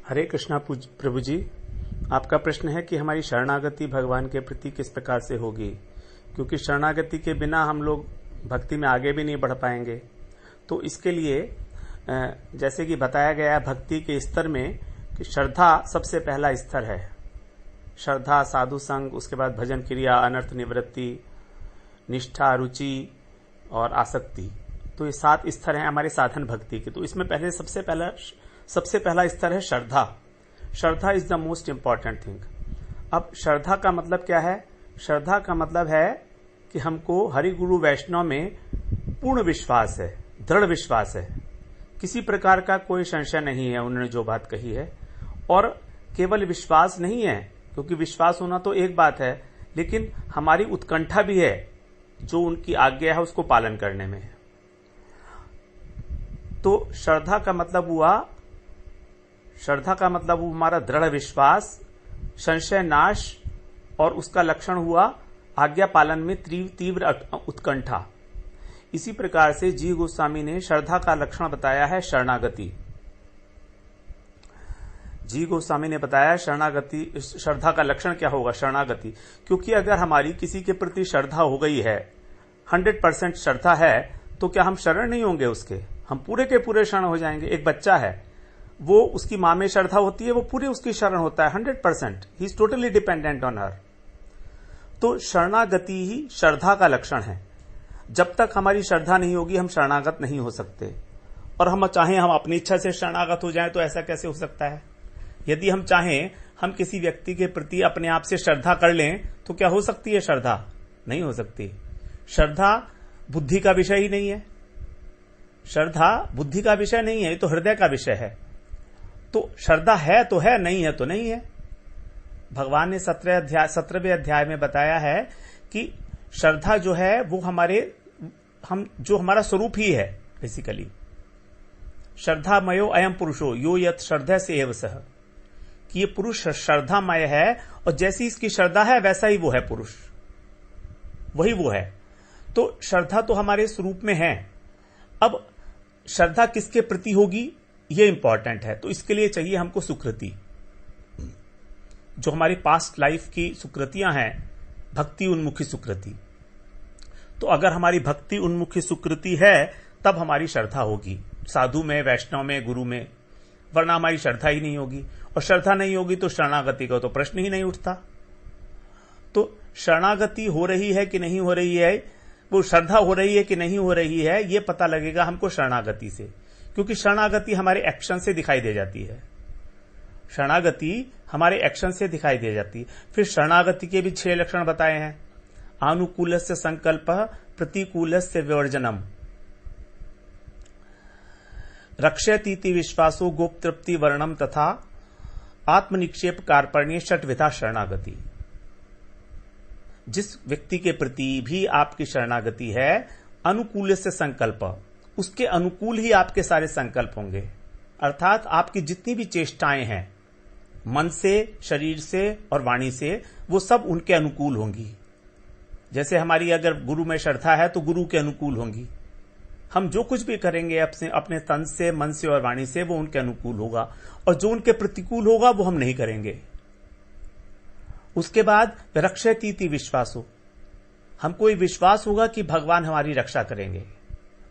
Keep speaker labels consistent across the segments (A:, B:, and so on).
A: हरे कृष्णा प्रभु जी, आपका प्रश्न है कि हमारी शरणागति भगवान के प्रति किस प्रकार से होगी, क्योंकि शरणागति के बिना हम लोग भक्ति में आगे भी नहीं बढ़ पाएंगे। तो इसके लिए जैसे कि बताया गया है भक्ति के स्तर में कि श्रद्धा सबसे पहला स्तर है। श्रद्धा, साधु संग, उसके बाद भजन क्रिया, अनर्थ निवृत्ति, निष्ठा, रुचि और आसक्ति। तो ये 7 स्तर हैं हमारे साधन भक्ति के। तो इसमें पहले सबसे पहला स्तर है श्रद्धा। श्रद्धा is the most important thing. अब श्रद्धा का मतलब क्या है? श्रद्धा का मतलब है कि हमको हरि गुरु वैष्णव में पूर्ण विश्वास है, दृढ़ विश्वास है, किसी प्रकार का कोई संशय नहीं है उन्होंने जो बात कही है। और केवल विश्वास नहीं है, क्योंकि विश्वास होना तो एक बात है, लेकिन हमारी उत्कंठा भी है जो उनकी आज्ञा है उसको पालन करने में। तो श्रद्धा का मतलब हुआ हमारा दृढ़ विश्वास, संशय नाश, और उसका लक्षण हुआ आज्ञा पालन में तीव्र उत्कंठा। इसी प्रकार से जी गोस्वामी ने श्रद्धा का लक्षण बताया है शरणागति। जी गोस्वामी ने बताया श्रद्धा का लक्षण क्या होगा? शरणागति। क्योंकि अगर हमारी किसी के प्रति श्रद्धा हो गई है, 100% श्रद्धा है, तो क्या हम शरण नहीं होंगे उसके? हम पूरे के पूरे शरण हो जाएंगे। एक बच्चा है, वो उसकी मां में श्रद्धा होती है, वो पूरे उसकी शरण होता है 100%। He is totally dependent on her. तो शरणागति ही श्रद्धा का लक्षण है। जब तक हमारी श्रद्धा नहीं होगी हम शरणागत नहीं हो सकते। और हम चाहें हम अपनी इच्छा से शरणागत हो जाएं तो ऐसा कैसे हो सकता है? यदि हम चाहें हम किसी व्यक्ति के प्रति अपने आप से श्रद्धा कर लें तो क्या हो सकती है श्रद्धा? नहीं हो सकती। श्रद्धा बुद्धि का विषय ही नहीं है। श्रद्धा बुद्धि का विषय नहीं है, ये तो हृदय का विषय है। तो श्रद्धा है तो है, नहीं है तो नहीं है। भगवान ने 17वें अध्याय में बताया है कि श्रद्धा जो है वो जो हमारा स्वरूप ही है बेसिकली। श्रद्धामयो अयम पुरुषो यो यत श्रद्धा से एव सह, कि ये पुरुष श्रद्धामय है और जैसी इसकी श्रद्धा है वैसा ही वो है पुरुष, वही वो है। तो श्रद्धा तो हमारे स्वरूप में है। अब श्रद्धा किसके प्रति होगी ये इंपॉर्टेंट है। तो इसके लिए चाहिए हमको सुकृति, जो हमारी पास्ट लाइफ की सुकृतियां हैं, भक्ति उन्मुखी सुकृति। तो अगर हमारी भक्ति उन्मुखी सुकृति है तब हमारी श्रद्धा होगी, साधु में, वैष्णव में, गुरु में। वरना हमारी श्रद्धा ही नहीं होगी, और श्रद्धा नहीं होगी तो शरणागति का तो प्रश्न ही नहीं उठता। तो शरणागति हो रही है कि नहीं हो रही है, वो श्रद्धा हो रही है कि नहीं हो रही है, ये पता लगेगा हमको शरणागति से। क्योंकि शरणागति हमारे एक्शन से दिखाई दे जाती है। शरणागति हमारे एक्शन से दिखाई दे जाती है। फिर शरणागति के भी 6 लक्षण बताए हैं। अनुकूलस्य संकल्प, प्रतिकूलस्य विवर्जनम, रक्षयतीति विश्वासो, गोप्तृप्ति वर्णम तथा आत्मनिक्षेप कार्पण्य, षट्विधा शरणागति। जिस व्यक्ति के प्रति भी आपकी शरणागति है, अनुकूल से संकल्प, उसके अनुकूल ही आपके सारे संकल्प होंगे। अर्थात आपकी जितनी भी चेष्टाएं हैं मन से, शरीर से और वाणी से, वो सब उनके अनुकूल होंगी। जैसे हमारी अगर गुरु में श्रद्धा है तो गुरु के अनुकूल होंगी। हम जो कुछ भी करेंगे अपने तन से, मन से और वाणी से, वो उनके अनुकूल होगा। और जो उनके प्रतिकूल होगा वो हम नहीं करेंगे। उसके बाद रक्षयतीति विश्वासो, हमको ये विश्वास होगा कि भगवान हमारी रक्षा करेंगे।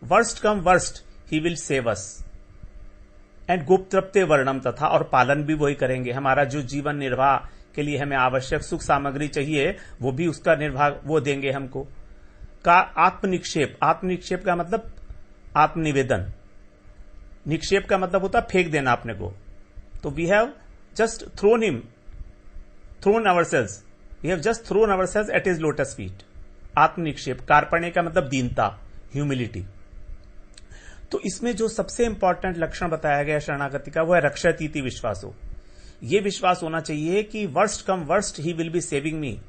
A: Worst come worst he will save us. And गुप्तृप्ते वर्णम तथा, और पालन भी वही करेंगे। हमारा जो जीवन निर्वाह के लिए हमें आवश्यक सुख सामग्री चाहिए वो भी उसका निर्वाह वो देंगे हमको। का आत्मनिक्षेप, आत्मनिक्षेप का मतलब आत्मनिवेदन, निक्षेप का मतलब होता फेंक देना अपने को। तो we have just thrown ourselves, we have just thrown ourselves at his lotus feet. आत्मनिक्षेप। कार्पण्य का मतलब दीनता, ह्यूमिलिटी। तो इसमें जो सबसे इंपॉर्टेंट लक्षण बताया गया शरणागति का वो है रक्षयतीति विश्वासो। ये विश्वास होना चाहिए कि worst come worst he will be saving me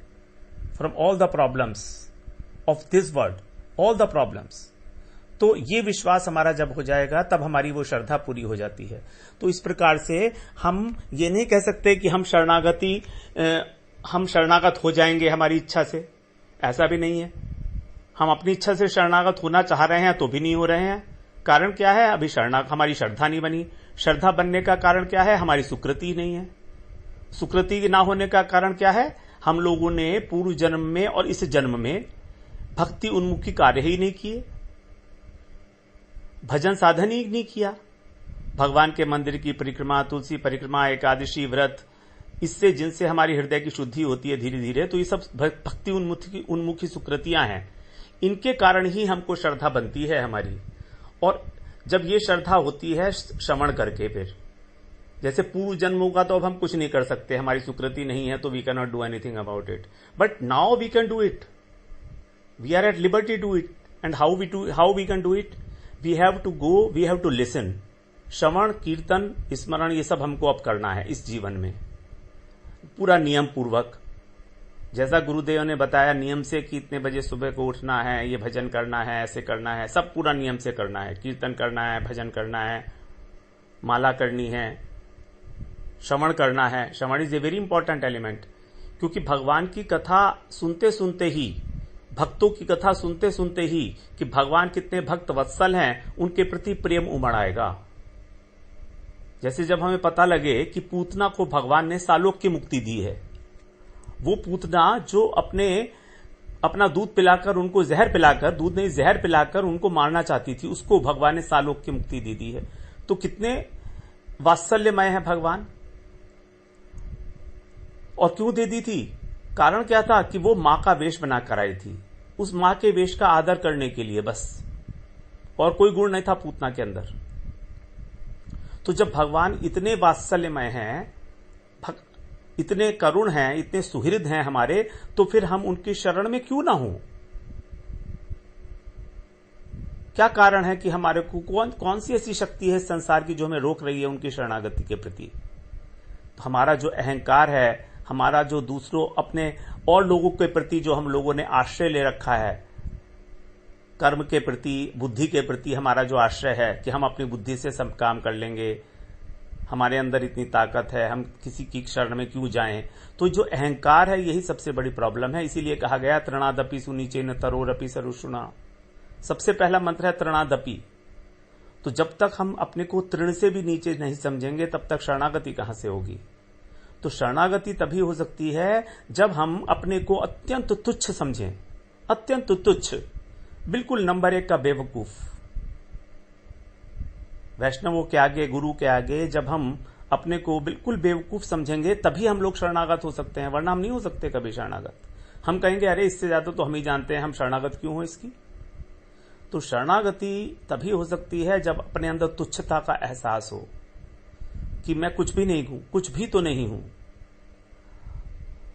A: from all the problems of this world, all the problems. तो ये विश्वास हमारा जब हो जाएगा तब हमारी वो श्रद्धा पूरी हो जाती है। तो इस प्रकार से हम ये नहीं कह सकते कि हम शरणागत हो जाएंगे हमारी इच्छा से, ऐसा भी नहीं है। हम अपनी इच्छा से शरणागत होना चाह रहे हैं तो भी नहीं हो रहे हैं। कारण क्या है? अभी हमारी श्रद्धा नहीं बनी। श्रद्धा बनने का कारण क्या है? हमारी सुकृति नहीं है। सुकृति ना होने का कारण क्या है? हम लोगों ने पूर्व जन्म में और इस जन्म में भक्ति उन्मुखी कार्य ही नहीं किए, भजन साधन ही नहीं किया। भगवान के मंदिर की परिक्रमा, तुलसी परिक्रमा, एकादशी व्रत, इससे जिनसे हमारी हृदय की शुद्धि होती है धीरे धीरे, तो ये सब भक्ति उन्मुखी सुकृतियां हैं। इनके कारण ही हमको श्रद्धा बनती है हमारी। और जब ये श्रद्धा होती है श्रवण करके, फिर जैसे पूर्व जन्मों का तो अब हम कुछ नहीं कर सकते, हमारी सुकृति नहीं है, तो we can not do anything about it, but now we can do it, we are at liberty to it. And how we can do it? We have to go, we have to listen. श्रवण, कीर्तन, स्मरण, ये सब हमको अब करना है इस जीवन में, पूरा नियम पूर्वक, जैसा गुरुदेव ने बताया नियम से कि इतने बजे सुबह को उठना है, ये भजन करना है, ऐसे करना है, सब पूरा नियम से करना है। कीर्तन करना है, भजन करना है, माला करनी है, श्रवण करना है। श्रवण is a very important element, क्योंकि भगवान की कथा सुनते सुनते ही, भक्तों की कथा सुनते सुनते ही कि भगवान कितने भक्त वत्सल हैं, उनके प्रति प्रेम उमड़ आएगा। जैसे जब हमें पता लगे कि पूतना को भगवान ने सालोक की मुक्ति दी है, वो पूतना जो अपना दूध पिलाकर, उनको जहर पिलाकर, दूध नहीं जहर पिलाकर उनको मारना चाहती थी, उसको भगवान ने सालोक की मुक्ति दे दी है। तो कितने वात्सल्यमय है भगवान। और क्यों दे दी थी? कारण क्या था? कि वो मां का वेश बनाकर आई थी, उस मां के वेश का आदर करने के लिए बस, और कोई गुण नहीं था पूतना के अंदर। तो जब भगवान इतने वात्सल्यमय हैं, इतने करुण हैं, इतने सुहृद हैं हमारे, तो फिर हम उनकी शरण में क्यों ना हों? क्या कारण है कि हमारे को कौन सी ऐसी शक्ति है संसार की जो हमें रोक रही है उनकी शरणागति के प्रति? तो हमारा जो अहंकार है, हमारा जो दूसरों, अपने और लोगों के प्रति जो हम लोगों ने आश्रय ले रखा है, कर्म के प्रति, बुद्धि के प्रति हमारा जो आश्रय है कि हम अपनी बुद्धि से सब काम कर लेंगे, हमारे अंदर इतनी ताकत है, हम किसी की शरण में क्यों जाएं? तो जो अहंकार है यही सबसे बड़ी प्रॉब्लम है। इसीलिए कहा गया तृणादपि सुनीचेन तरोरपि सरुषुणा। सबसे पहला मंत्र है तृणादपि। तो जब तक हम अपने को तृण से भी नीचे नहीं समझेंगे, तब तक शरणागति कहां से होगी? तो शरणागति तभी हो सकती है जब हम अपने को अत्यंत तुच्छ समझें, अत्यंत तुच्छ, बिल्कुल नंबर 1 का बेवकूफ। वैष्णवों के आगे, गुरु के आगे जब हम अपने को बिल्कुल बेवकूफ समझेंगे, तभी हम लोग शरणागत हो सकते हैं, वरना हम नहीं हो सकते कभी शरणागत। हम कहेंगे अरे इससे ज्यादा तो हम ही जानते हैं, हम शरणागत क्यों हो इसकी? तो शरणागति तभी हो सकती है जब अपने अंदर तुच्छता का एहसास हो कि मैं कुछ भी नहीं हूं, कुछ भी तो नहीं हूं।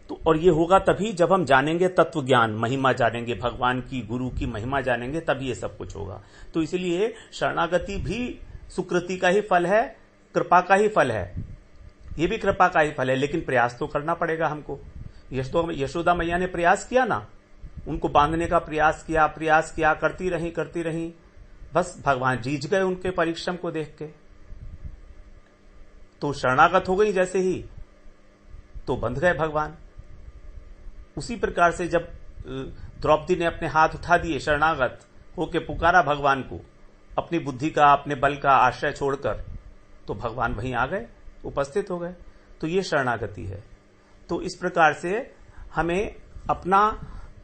A: तो और ये होगा तभी जब हम जानेंगे तत्व ज्ञान, महिमा जानेंगे, भगवान की, गुरु की महिमा जानेंगे, तभी ये सब कुछ होगा। तो इसलिए शरणागति भी सुकृति का ही फल है, कृपा का ही फल है, ये भी कृपा का ही फल है, लेकिन प्रयास तो करना पड़ेगा हमको। यशोदा मैया ने प्रयास किया ना, उनको बांधने का प्रयास किया, करती रही, बस भगवान जीत गए उनके परिश्रम को देख के। तो शरणागत हो गई जैसे ही, तो बंध गए भगवान। उसी प्रकार से जब द्रौपदी ने अपने हाथ उठा दिए, शरणागत होके पुकारा भगवान को, अपनी बुद्धि का, अपने बल का आश्रय छोड़कर, तो भगवान वहीं आ गए, उपस्थित हो गए। तो ये शरणागति है। तो इस प्रकार से हमें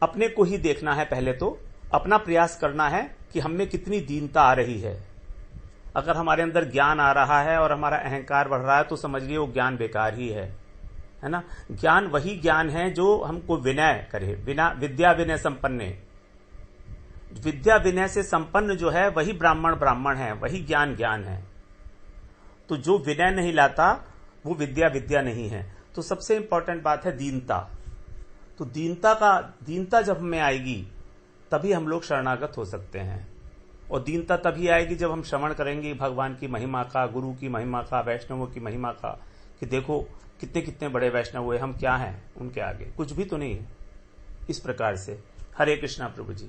A: अपने को ही देखना है, पहले तो अपना प्रयास करना है कि हमें कितनी दीनता आ रही है। अगर हमारे अंदर ज्ञान आ रहा है और हमारा अहंकार बढ़ रहा है, तो समझिए वो ज्ञान बेकार ही है ना। ज्ञान वही ज्ञान है जो हमको विनय करे, विद्या विनय संपन्ने। विद्या विनय से संपन्न जो है वही ब्राह्मण है, वही ज्ञान है। तो जो विनय नहीं लाता वो विद्या नहीं है। तो सबसे इंपॉर्टेंट बात है दीनता। तो दीनता जब हमें आएगी तभी हम लोग शरणागत हो सकते हैं। और दीनता तभी आएगी जब हम श्रवण करेंगे भगवान की महिमा का, गुरु की महिमा का, वैष्णवों की महिमा का, कि देखो कितने बड़े वैष्णव हुए, हम क्या हैं उनके आगे, कुछ भी तो नहीं है। इस प्रकार से हरे कृष्णा प्रभु जी।